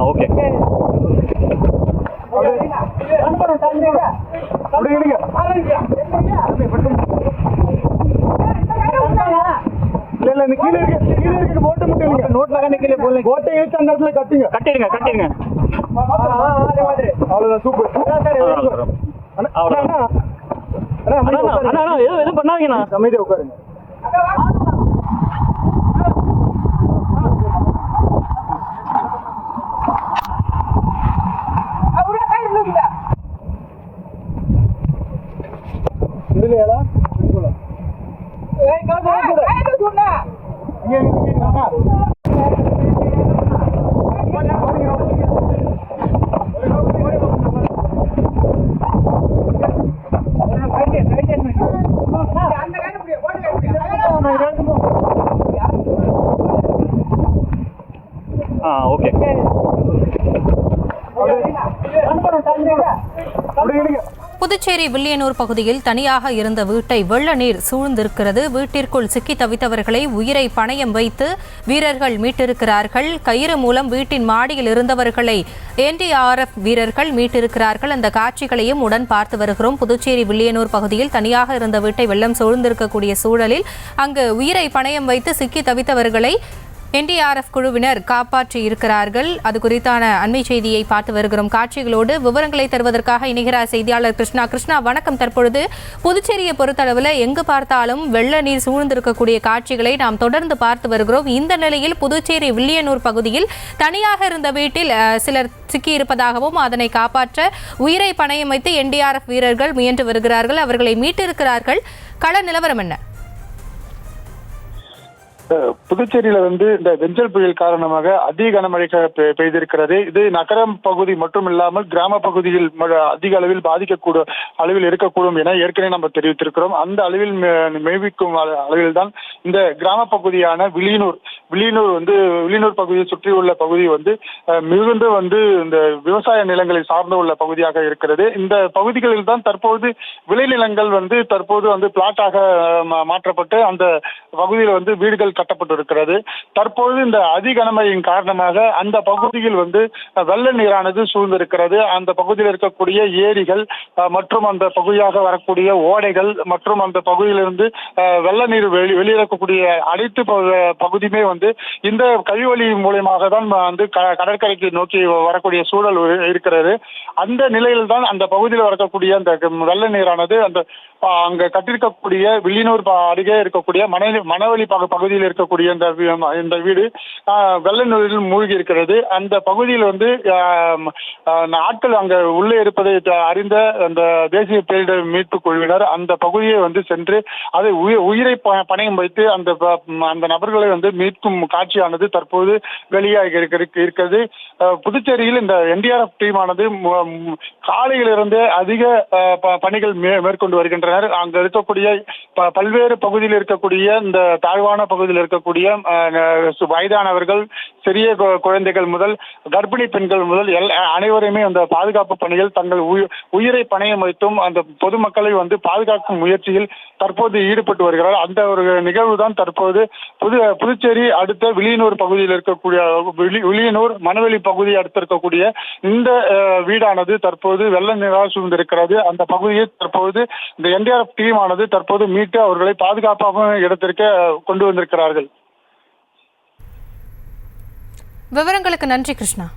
Okay. இல்ல இந்த கீழே இருக்கு போட்டு மட்டும் நோட்ல கீழே போல கோட்டை ஏத்தி அந்த இடத்துல கட்டிடுங்க. அவ்வளவுதான், சூப்பர். எதுவும் பண்ணாதீங்கண்ணா, அமைதியா உட்காருங்க. ஓகே. புதுச்சேரி வில்லியனூர் பகுதியில் தனியாக இருந்த வீட்டை வெள்ள நீர் சூழ்ந்திருக்கிறது. வீட்டிற்குள் சிக்கி தவித்தவர்களை உயிரை பணயம் வைத்து வீரர்கள் மீட்டிருக்கிறார்கள். கயிறு மூலம் வீட்டின் மாடியில் இருந்தவர்களை NDRF வீரர்கள் மீட்டிருக்கிறார்கள். அந்த காட்சிகளையும் உடன் பார்த்து வருகிறோம். புதுச்சேரி வில்லியனூர் பகுதியில் தனியாக இருந்த வீட்டை வெள்ளம் சூழ்ந்திருக்கக்கூடிய சூழலில் அங்கு உயிரை பணயம் வைத்து சிக்கி தவித்தவர்களை NDRF குழுவினர் காப்பாற்றி இருக்கிறார்கள். அது குறித்தான அண்மை செய்தியை பார்த்து வருகிறோம். காட்சிகளோடு விவரங்களை தருவதற்காக இணைகிறார் செய்தியாளர் கிருஷ்ணா. கிருஷ்ணா, வணக்கம். தற்பொழுது புதுச்சேரியை பொறுத்தளவில் எங்கு பார்த்தாலும் வெள்ள நீர் சூழ்ந்திருக்கக்கூடிய காட்சிகளை நாம் தொடர்ந்து பார்த்து வருகிறோம். இந்த நிலையில் புதுச்சேரி வில்லியனூர் பகுதியில் தனியாக இருந்த வீட்டில் சிலர் சிக்கியிருப்பதாகவும் அதனை காப்பாற்ற உயிரை பணயம் வைத்து NDRF வீரர்கள் முயன்று வருகிறார்கள். அவர்களை மீட்டிருக்கிறார்கள். கள நிலவரம் என்ன? புதுச்சேரியில இந்த வெஞ்சல் புயல் காரணமாக அதிக கனமழை பெய்திருக்கிறது. இது நகரம் பகுதி மட்டும் இல்லாமல் கிராம பகுதியில் அதிக அளவில் பாதிக்கக்கூடும் அளவில் இருக்கக்கூடும் என ஏற்கனவே நம்ம தெரிவித்திருக்கிறோம். அந்த அளவில் மேய்விக்கும் அளவில் தான் இந்த கிராம பகுதியான வில்லியனூர் வில்லியனூர் பகுதியை சுற்றியுள்ள பகுதி மிகுந்த இந்த விவசாய நிலங்களை சார்ந்து உள்ள பகுதியாக இருக்கிறது. இந்த பகுதிகளில் தான் தற்போது விளைநிலங்கள் தற்போது பிளாட்டாக மாற்றப்பட்டு அந்த பகுதியில் வீடுகள் கட்டப்பட்டிருக்கிறது. தற்போது இந்த அதிக கனமழையின் காரணமாக அந்த பகுதியில் வெள்ள நீரானது சூழ்ந்திருக்கிறது. அந்த பகுதியில் இருக்கக்கூடிய ஏரிகள் மற்றும் அந்த பகுதியாக வரக்கூடிய ஓடைகள் மற்றும் அந்த பகுதியிலிருந்து வெள்ள நீர் வெளியிடக்கூடிய அனைத்து பகுதியுமே இந்த கழிவழி மூலமாக தான் கடற்கரைக்கு நோக்கி வரக்கூடிய சூழல் இருக்கிறது. அந்த நிலையில் தான் அந்த பகுதியில் வரக்கூடிய அந்த வெள்ள நீரானது அங்க கட்டிருக்கக்கூடிய வில்லியனூர் அருகே இருக்கக்கூடிய மணவெளி பகுதியில் இருக்கக்கூடிய இந்த வீடு வெள்ள நீரில் மூழ்கி இருக்கிறது. அந்த பகுதியில் ஆட்கள் அங்க உள்ளே இருப்பதை அறிந்த அந்த தேசிய பேரிடர் மீட்பு குழுவினர் அந்த பகுதியை சென்று அதை உயிரை பணயம் வைத்து அந்த நபர்களை மீட்கும் காட்சியானது தற்போது வெளியாகி இருக்கிறது. புதுச்சேரியில் இந்த NDRF டீமானது காலையிலிருந்து அதிக பணிகள் மேற்கொண்டு வருகின்றனர். அங்க இருக்கக்கூடிய பல்வேறு பகுதியில் இருக்கக்கூடிய இந்த தாழ்வான பகுதியில் இருக்கக்கூடிய வயதானவர்கள், சிறிய குழந்தைகள் முதல் கர்ப்பிணி பெண்கள் முதல் அனைவருமே அந்த பாதுகாப்பு பணிகள் தங்கள் உயிரை பணயம் வைத்தும் அந்த பொதுமக்களை பாதுகாக்கும் முயற்சியில் தற்போது ஈடுபட்டு வருகிறார். அந்த ஒரு நிகழ்வு தான் தற்போது புதுச்சேரி அடுத்த வில்லியனூர் பகுதியில் இருக்கக்கூடிய வில்லியனூர் மணவெளி பகுதியை அடுத்து இருக்கக்கூடிய இந்த வீடானது தற்போது வெள்ள நீரால் சூழ்ந்திருக்கிறது. அந்த பகுதியை தற்போது இந்த NDRF டீம் ஆனது தற்போது மீட்டு அவர்களை பாதுகாப்பாக இடத்திற்கு கொண்டு வந்திருக்கிறார்கள். விவரங்களுக்கு நன்றி கிருஷ்ணா.